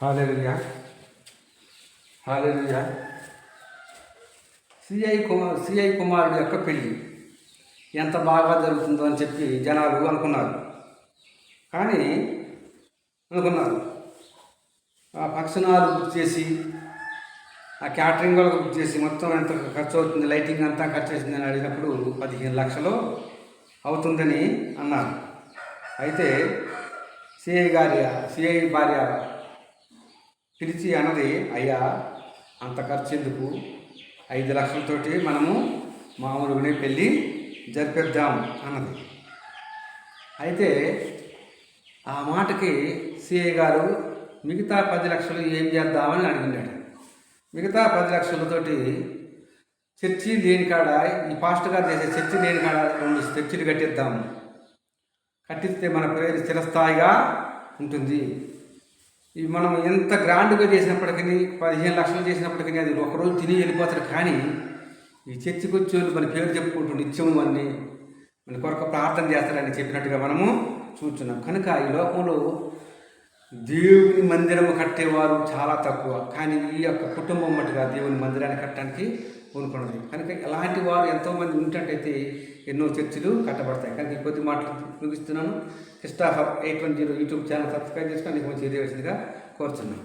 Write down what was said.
హల్లెలూయా హల్లెలూయా. CI కుమారుడు యొక్క పెళ్ళి ఎంత బాగా జరుగుతుందో అని చెప్పి జనాలు అనుకున్నారు. ఆ ఫంక్షన్ హాల్ బుక్ చేసి, ఆ క్యాటరింగ్ వాళ్ళకి బుక్ చేసి మొత్తం ఎంత ఖర్చు అవుతుంది, లైటింగ్ అంతా ఖర్చు అవుతుందని అడిగినప్పుడు 15 లక్షలు అవుతుందని అన్నారు. అయితే సిఐ భార్య పిలిచి అన్నది, అయ్యా అంత ఖర్చు ఎందుకు, 5 లక్షలతోటి మనము మామూలుగానే పెళ్ళి జరిపిద్దాం అన్నది. అయితే ఆ మాటకి సిఐ గారు మిగతా 10 లక్షలు ఏం చేద్దామని అడిగినాడు. మిగతా 10 లక్షలతోటి చర్చి లేని కాడ, ఈ పాస్టర్ గారు చేసే చర్చి లేని కాడ 2 చర్చిలు కట్టిద్దాం. కట్టిస్తే మన పేరు స్థిరస్థాయిగా ఉంటుంది. ఇవి మనం ఎంత గ్రాండ్గా చేసినప్పటికీ, 15 లక్షలు చేసినప్పటికీ అది ఒకరోజు తిని వెళ్ళిపోతారు. కానీ ఈ చర్చికి వచ్చేవాళ్ళు మన పేరు చెప్పుకుంటూ నిత్యం మన కొరకు ప్రార్థన చేస్తారని చెప్పినట్టుగా మనము చూస్తున్నాం. కనుక ఈ లోకంలో దేవుని మందిరము కట్టేవారు చాలా తక్కువ. కానీ ఈ యొక్క కుటుంబం మట్టుగా దేవుని మందిరాన్ని కట్టడానికి కోరుకున్నది. కనుక ఇలాంటి వారు ఎంతోమంది ఉంటట్టయితే ఎన్నో చర్చిలు కట్టబడతాయి. కనుక ఈ కొద్ది మాటలు ముగిస్తున్నాను. క్రిస్టాఫర్ 810 యూట్యూబ్ ఛానల్ సబ్స్క్రైబ్ చేసుకొని నీకు మంచి చేయవలసిందిగా కోరుతున్నాను.